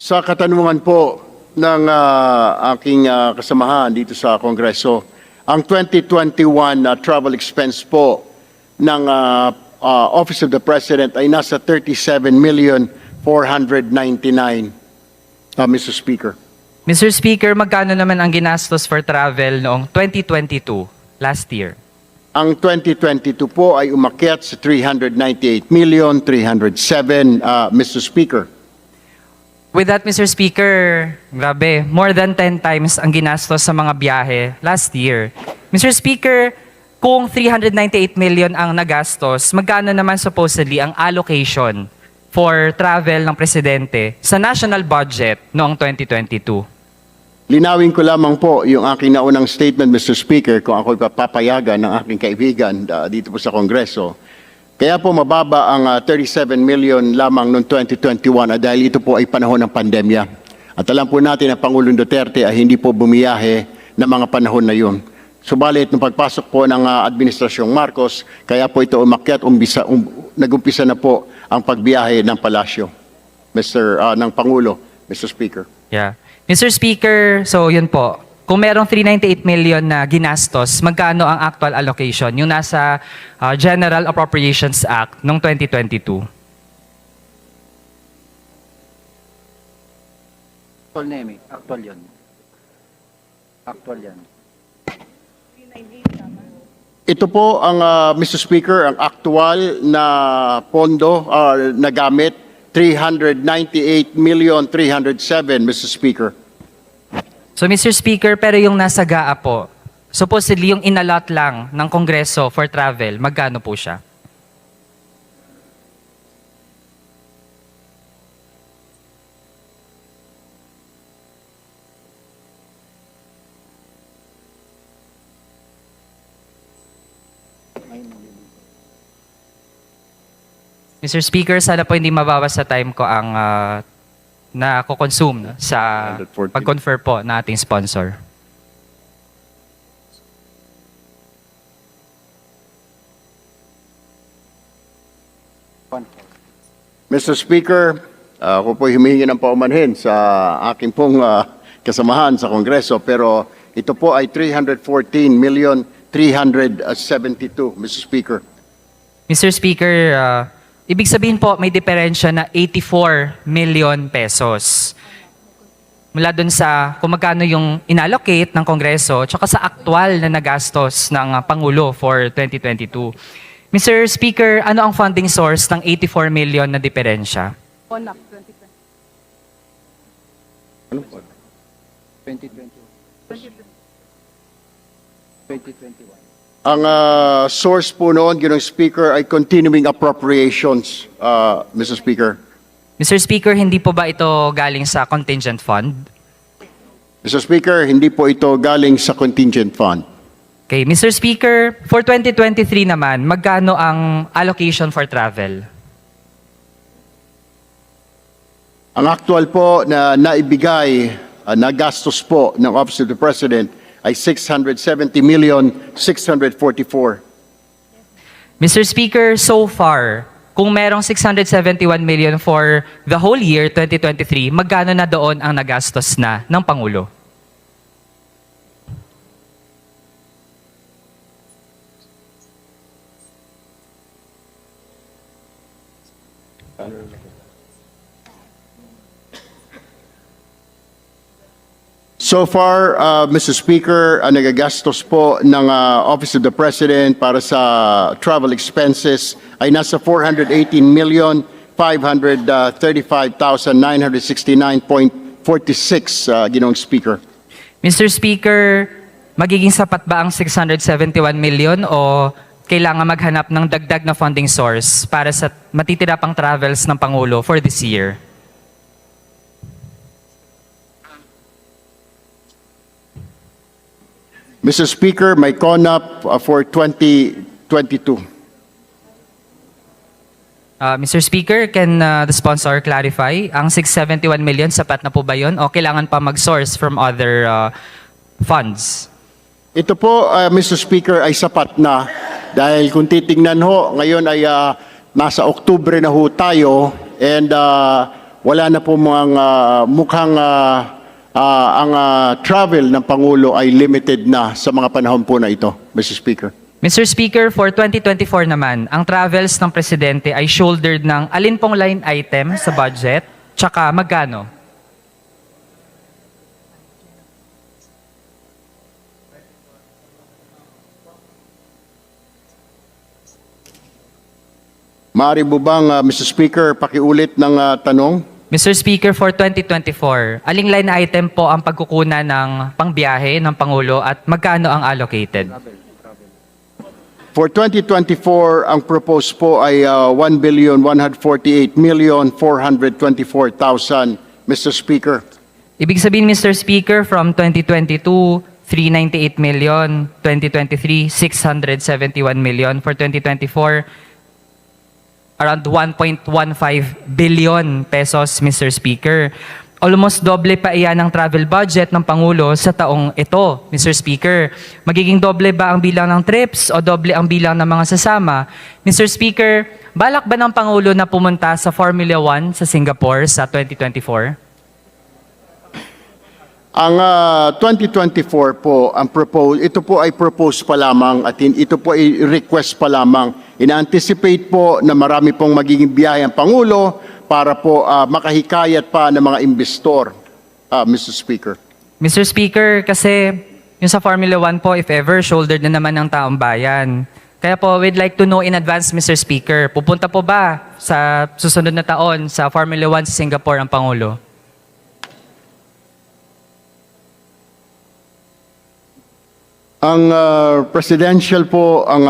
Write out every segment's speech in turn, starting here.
Sa katanungan po ng aking kasamahan dito sa Kongreso, ang 2021 travel expense po ng Office of the President ay nasa 37,499,000, Mr. Speaker. Mr. Speaker, magkano naman ang ginastos for travel noong 2022, last year? Ang 2022 po ay umakyat sa 398,307,000, Mr. Speaker. With that, Mr. Speaker, grabe, more than 10 times ang ginastos sa mga biyahe last year. Mr. Speaker, kung 398 million ang nagastos, magkano naman supposedly ang allocation for travel ng Presidente sa national budget noong 2022? Linawin ko lamang po yung aking naunang statement, Mr. Speaker, kung ako'y papayagan ng aking kaibigan dito po sa Kongreso. Kaya po mababa ang 37 million lamang noong 2021 dahil ito po ay panahon ng pandemya. At alam po natin na Pangulong Duterte ay hindi po bumiyahe ng mga panahon na yun. Subalit, nung pagpasok po ng Administrasyong Marcos, kaya po ito umakyat, nag-umpisa na po ang pagbiyahe ng palasyo, ng Pangulo, Mr. Speaker. Yeah. Mr. Speaker, so yun po. Kung merong 398 million na ginastos, magkano ang actual allocation? Yung nasa General Appropriations Act noong 2022. Actual yun. Actual yan. Ito po ang, Mr. Speaker, ang aktual na pondo na gamit, 398,307,000, Mr. Speaker. So Mr. Speaker, pero yung nasa GAA po, supposedly yung inalot lang ng Kongreso for travel, magkano po siya? Mr. Speaker, sana po hindi mabawas sa time ko ang na ko-consume sa 140. pag-confer po na ating sponsor. Mr. Speaker, ako po humihingi ng paumanhin sa aking pong kasamahan sa Kongreso, pero ito po ay 314,372,000, Mr. Speaker. Mr. Speaker, ibig sabihin po may diferensya na 84 million pesos. Mula dun sa kung magkano yung inallocate ng Kongreso tsaka sa aktual na nagastos ng Pangulo for 2022. Mr. Speaker, ano ang funding source ng 84 million na diferensya? ONAP 2021. 2021. Ang source po noon, Ginoong Speaker, ay continuing appropriations, Mr. Speaker. Mr. Speaker, hindi po ba ito galing sa contingent fund? Mr. Speaker, hindi po ito galing sa contingent fund. Okay, Mr. Speaker, for 2023 naman, magkano ang allocation for travel? Ang actual po na naibigay, nagastos po ng Office of the President ay 670,644,000. Mr. Speaker, so far, kung merong 671 million for the whole year 2023, magkano na doon ang nagastos na ng Pangulo? So far, Mr. Speaker, nagagastos po ng Office of the President para sa travel expenses ay nasa 418,535,969.46, Ginoong Speaker. Mr. Speaker, magiging sapat ba ang 671 million o kailangan maghanap ng dagdag na funding source para sa matitira pang travels ng Pangulo for this year? Mr. Speaker, may CONAP for 2022. Mr. Speaker, can the sponsor clarify? Ang 671 million, sapat na po ba yun? O kailangan pa mag-source from other funds? Ito po, Mr. Speaker, ay sapat na dahil kung titingnan ho, ngayon ay nasa Oktubre na ho tayo and wala na po mukhang ang travel ng Pangulo ay limited na sa mga panahon po na ito, Mr. Speaker. Mr. Speaker, for 2024 naman, ang travels ng Presidente ay shouldered ng alin pong line item sa budget, tsaka magkano? Maaari mo bang, Mr. Speaker, pakiulit ng tanong? Mr. Speaker, for 2024, aling line item po ang pagkukunan ng pangbiyahe ng Pangulo at magkano ang allocated? For 2024, ang proposed po ay 1,148,424,000, Mr. Speaker. Ibig sabihin, Mr. Speaker, from 2022, 398 million, 2023, 671 million, for 2024, around 1.15 billion pesos, Mr. Speaker. Almost doble pa iyan ang travel budget ng Pangulo sa taong ito, Mr. Speaker. Magiging doble ba ang bilang ng trips o doble ang bilang ng mga sasama? Mr. Speaker, balak ba ng Pangulo na pumunta sa Formula 1 sa Singapore sa 2024? Ang 2024 po, ito po ay propose pa lamang at ito po ay request pa lamang. Ina-anticipate po na marami pong magiging biyahe ang Pangulo para po makahikayat pa ng mga investor, Mr. Speaker. Mr. Speaker, kasi yung sa Formula 1 po, if ever, shouldered na naman ng taong bayan. Kaya po, we'd like to know in advance, Mr. Speaker, pupunta po ba sa susunod na taon sa Formula 1 sa Singapore ang Pangulo? Ang presidential po, ang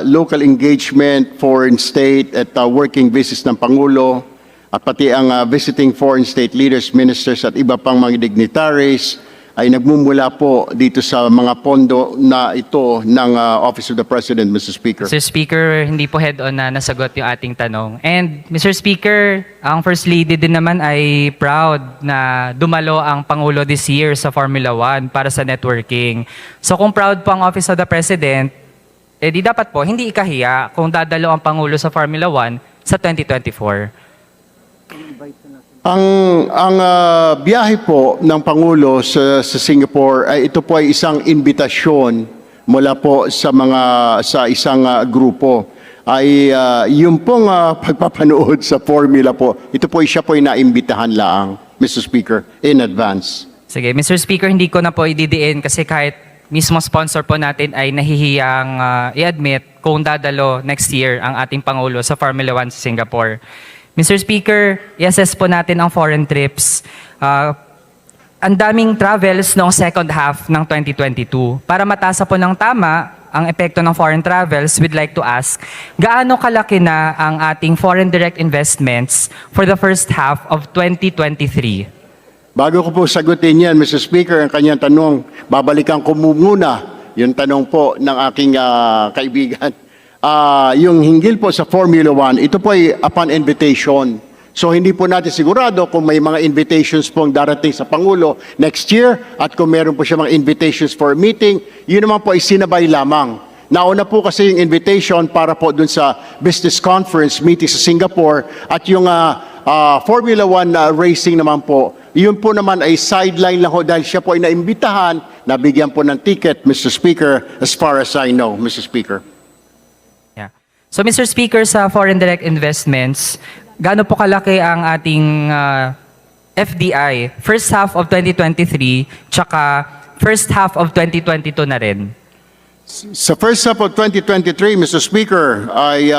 local engagement, foreign state at working visits ng Pangulo at pati ang visiting foreign state leaders, ministers at iba pang mga dignitaries ay nagmumula po dito sa mga pondo na ito ng Office of the President, Mr. Speaker. Mr. Speaker, hindi po head-on na nasagot yung ating tanong. And Mr. Speaker, ang First Lady din naman ay proud na dumalo ang Pangulo this year sa Formula 1 para sa networking. So kung proud po ang Office of the President, di dapat po hindi ikahiya kung dadalo ang Pangulo sa Formula 1 sa 2024. Ang biyahe po ng Pangulo sa Singapore ay ito po ay isang imbitasyon mula po sa isang grupo ay yung pong pagpapanood sa formula po. Ito po siya po ay naimbitahan laang, Mr. Speaker, in advance. Sige, Mr. Speaker, hindi ko na po ididiin kasi kahit mismo sponsor po natin ay nahihiyang i-admit kung dadalo next year ang ating Pangulo sa Formula 1 sa Singapore. Mr. Speaker, i-assess po natin ang foreign trips. Ang daming travels noong second half ng 2022. Para matasa po ng tama ang epekto ng foreign travels, we'd like to ask, gaano kalaki na ang ating foreign direct investments for the first half of 2023? Bago ko po sagutin yan, Mr. Speaker, ang kanyang tanong, babalikan ko muna yung tanong po ng aking kaibigan. Yung hinggil po sa Formula 1, ito po ay upon invitation. So hindi po natin sigurado kung may mga invitations pong darating sa Pangulo next year at kung meron po siya mga invitations for a meeting, yun naman po ay sinabay lamang. Nauna po kasi yung invitation para po dun sa business conference meeting sa Singapore at yung Formula 1 racing naman po, yun po naman ay sideline lang ho dahil siya po ay naimbitahan, nabigyan po ng ticket, Mr. Speaker, as far as I know, Mr. Speaker. Yeah. So Mr. Speaker, sa foreign direct investments, gaano po kalaki ang ating FDI first half of 2023 tsaka first half of 2022 na rin? Sa first half of 2023, Mr. Speaker, ay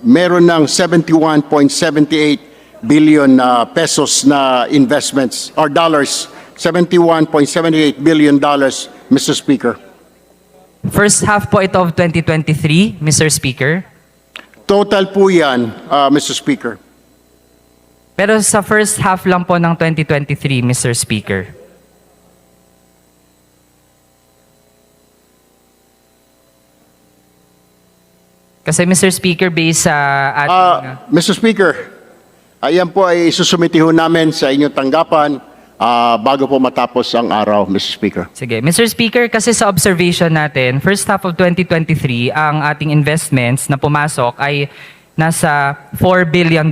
meron ng 71.78 billion pesos na investments, or dollars, 71.78 billion dollars, Mr. Speaker. First half po ito of 2023, Mr. Speaker. Total po yan, Mr. Speaker. Pero sa first half lang po ng 2023, Mr. Speaker. Kasi Mr. Speaker, based sa ating... Mr. Speaker, ayan po ay isusumitiho namin sa inyong tanggapan bago po matapos ang araw, Mr. Speaker. Sige. Mr. Speaker, kasi sa observation natin, first half of 2023, ang ating investments na pumasok ay nasa $4 billion.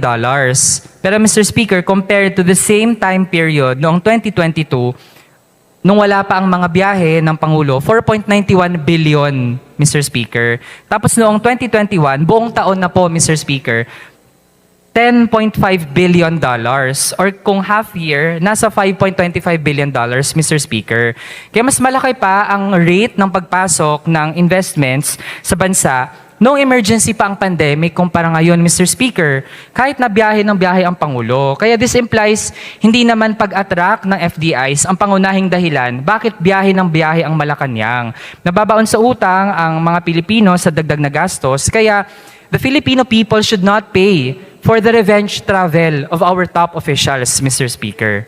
Pero Mr. Speaker, compared to the same time period noong 2022, nung wala pa ang mga biyahe ng Pangulo, 4.91 billion, Mr. Speaker. Tapos noong 2021, buong taon na po, Mr. Speaker, $10.5 billion. Or kung half year, nasa $5.25 billion, Mr. Speaker. Kaya mas malaki pa ang rate ng pagpasok ng investments sa bansa noong emergency pa ang pandemic kumpara ngayon, Mr. Speaker, kahit na biyahe ng biyahe ang Pangulo. Kaya this implies hindi naman pag-attract ng FDIs ang pangunahing dahilan bakit biyahe ng biyahe ang Malacanang. Nababaon sa utang ang mga Pilipino sa dagdag na gastos, kaya the Filipino people should not pay for the revenge travel of our top officials, Mr. Speaker.